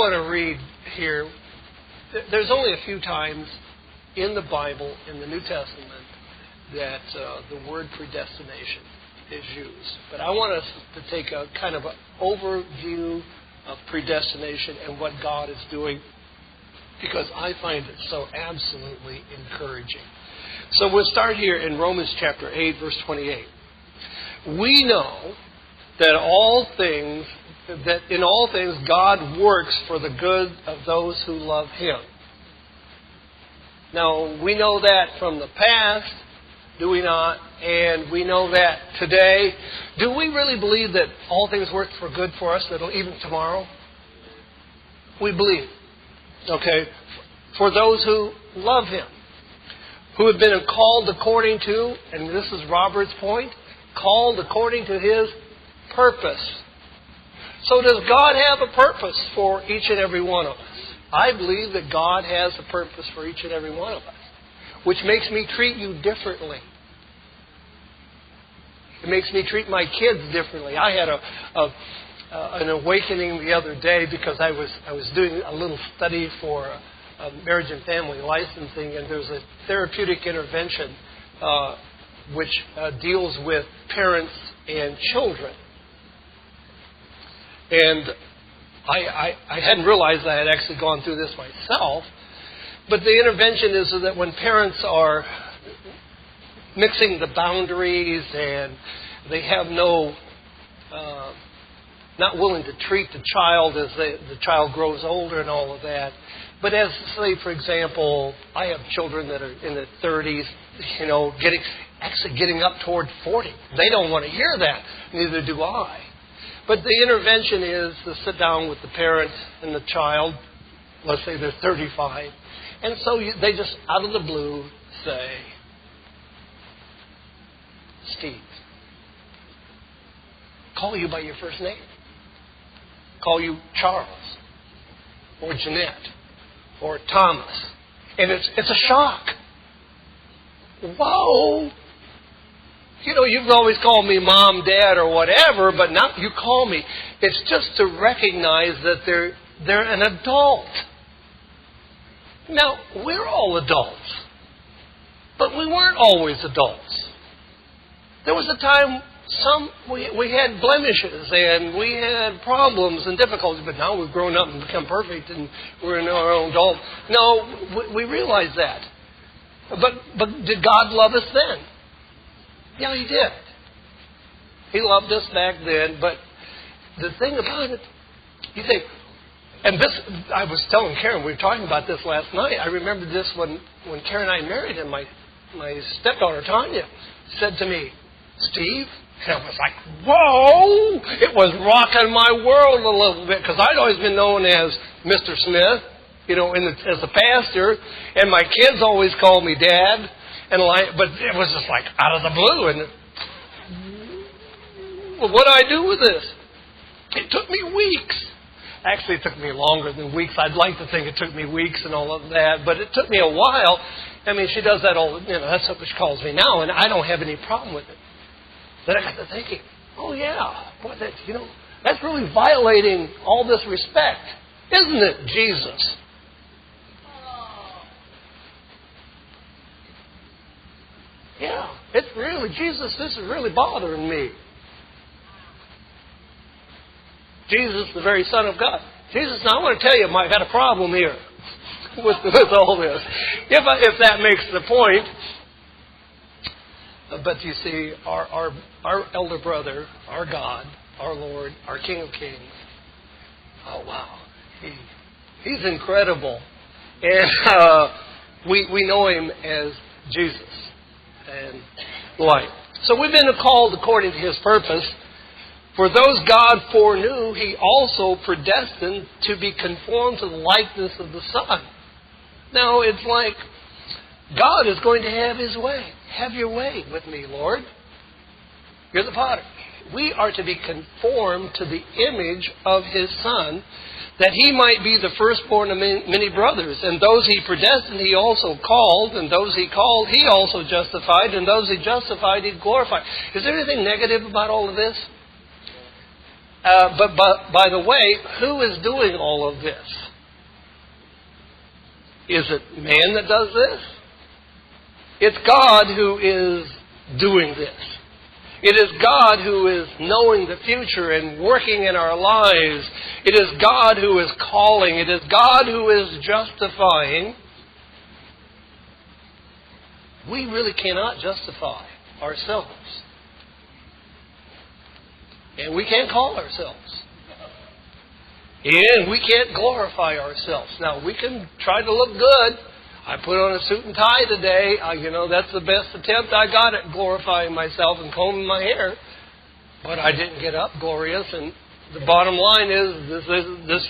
want to read here. There's only a few times in the Bible, in the New Testament, that the word predestination is used. But I want us to take a kind of an overview of predestination and what God is doing, because I find it so absolutely encouraging. So we'll start here in Romans chapter 8, verse 28. We know that in all things God works for the good of those who love Him. Now, we know that from the past, do we not? And we know that today. Do we really believe that all things work for good for us, that even tomorrow? We believe. Okay? For those who love Him, who have been called according to, and this is Robert's point, called according to His purpose. So does God have a purpose for each and every one of us? I believe that God has a purpose for each and every one of us, which makes me treat you differently. It makes me treat my kids differently. I had an awakening the other day because I was doing a little study for marriage and family licensing, and there's a therapeutic intervention which deals with parents and children. And I hadn't realized I had actually gone through this myself. But the intervention is that when parents are mixing the boundaries and they have not willing to treat the child as the child grows older and all of that. But as, say, for example, I have children that are in their 30s, getting up toward 40. They don't want to hear that. Neither do I. But the intervention is to sit down with the parent and the child. Let's say they're 35. And so they just, out of the blue, say, Steve. Call you by your first name. Call you Charles. Or Jeanette. Or Thomas. And it's a shock. Whoa! You've always called me Mom, Dad, or whatever, but now you call me. It's just to recognize that they're an adult. Now, we're all adults. But we weren't always adults. There was a time we had blemishes and we had problems and difficulties, but now we've grown up and become perfect and we're in our own adult. No, we realize that. But did God love us then? Yeah, He did. He loved us back then, but the thing about it, you think, and this, I was telling Karen, we were talking about this last night. I remember this when Karen and I married him. My stepdaughter, Tanya, said to me, Steve, and I was like, whoa! It was rocking my world a little bit, because I'd always been known as Mr. Smith, as a pastor, and my kids always called me Dad. But it was just like out of the blue. And what do I do with this? It took me weeks. Actually, it took me longer than weeks. I'd like to think it took me weeks and all of that. But it took me a while. I mean, she does that all, that's what she calls me now. And I don't have any problem with it. Then I got to thinking, oh yeah, boy, that's really violating all this respect. Isn't it, Jesus? Yeah, it's really, Jesus, this is really bothering me. Jesus, the very Son of God. Jesus, now I want to tell you, I got a problem here with all this. If that makes the point. But you see, our elder brother, our God, our Lord, our King of Kings, oh wow, He's incredible. And we know Him as Jesus. And light. So we've been called according to His purpose. For those God foreknew, He also predestined to be conformed to the likeness of the Son. Now it's like God is going to have His way. Have your way with me, Lord. You're the potter. We are to be conformed to the image of His Son, that He might be the firstborn of many brothers. And those He predestined, He also called. And those He called, He also justified. And those He justified, He glorified. Is there anything negative about all of this? But by the way, who is doing all of this? Is it man that does this? It's God who is doing this. It is God who is knowing the future and working in our lives. It is God who is calling. It is God who is justifying. We really cannot justify ourselves. And we can't call ourselves. And we can't glorify ourselves. Now, we can try to look good. I put on a suit and tie today. That's the best attempt I got at glorifying myself and combing my hair. But I didn't get up glorious. And the bottom line is this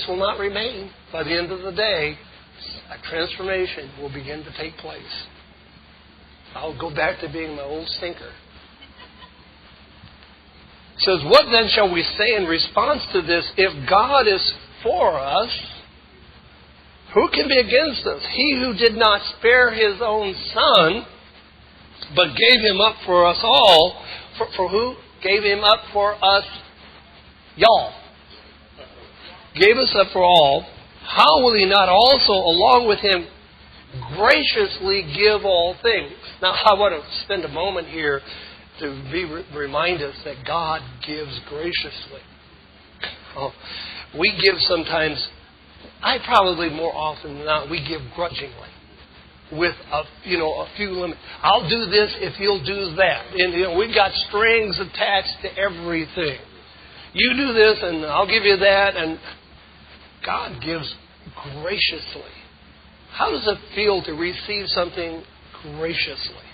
will not remain. By the end of the day, a transformation will begin to take place. I'll go back to being my old stinker. It says, what then shall we say in response to this? If God is for us, who can be against us? He who did not spare His own Son, but gave Him up for us all. For who gave Him up for us? Y'all. Gave us up for all. How will He not also, along with Him, graciously give all things? Now, I want to spend a moment here to remind us that God gives graciously. We give sometimes, probably more often than not, we give grudgingly. With a few limits. I'll do this if you'll do that. And we've got strings attached to everything. You do this and I'll give you that. And God gives graciously. How does it feel to receive something graciously?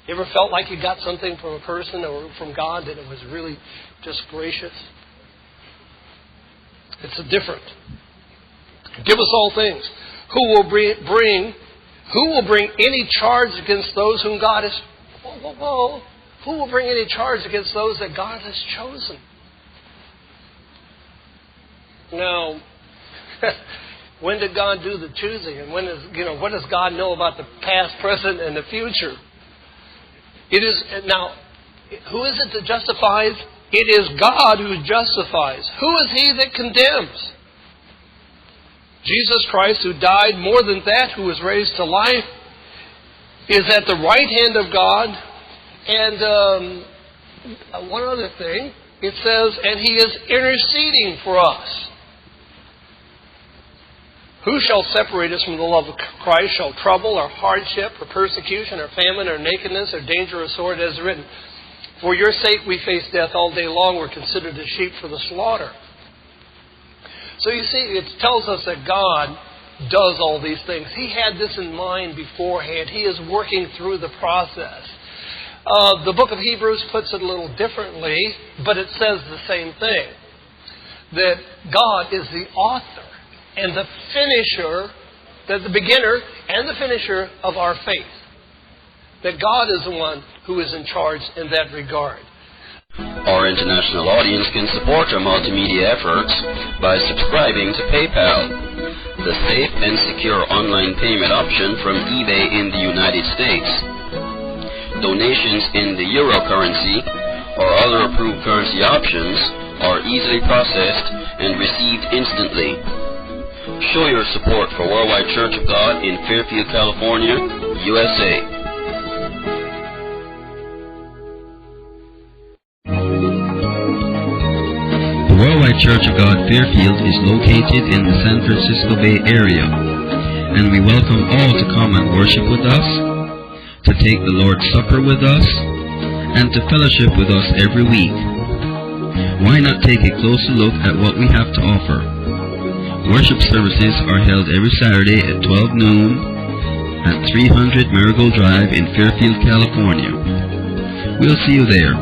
You ever felt like you got something from a person or from God that it was really just gracious? It's different. Give us all things. Who will bring any charge against those whom God has... Who will bring any charge against those that God has chosen? Now, when did God do the choosing? And what does God know about the past, present, and the future? It is now, who is it that justifies? It is God who justifies. Who is He that condemns? Jesus Christ, who died, more than that, who was raised to life, is at the right hand of God. And one other thing, it says, and He is interceding for us. Who shall separate us from the love of Christ? Shall trouble, or hardship, or persecution, or famine, or nakedness, or danger, or sword, as written? For your sake we face death all day long. We're considered as sheep for the slaughter. So you see, it tells us that God does all these things. He had this in mind beforehand. He is working through the process. The book of Hebrews puts it a little differently, but it says the same thing. That God is the author and the finisher, the beginner and the finisher of our faith. That God is the one who is in charge in that regard. Our international audience can support our multimedia efforts by subscribing to PayPal, the safe and secure online payment option from eBay in the United States. Donations in the euro currency or other approved currency options are easily processed and received instantly. Show your support for Worldwide Church of God in Fairfield, California, USA. The Worldwide Church of God Fairfield is located in the San Francisco Bay Area, and we welcome all to come and worship with us, to take the Lord's Supper with us, and to fellowship with us every week. Why not take a closer look at what we have to offer? Worship services are held every Saturday at 12 noon at 300 Marigold Drive in Fairfield, California. We'll see you there.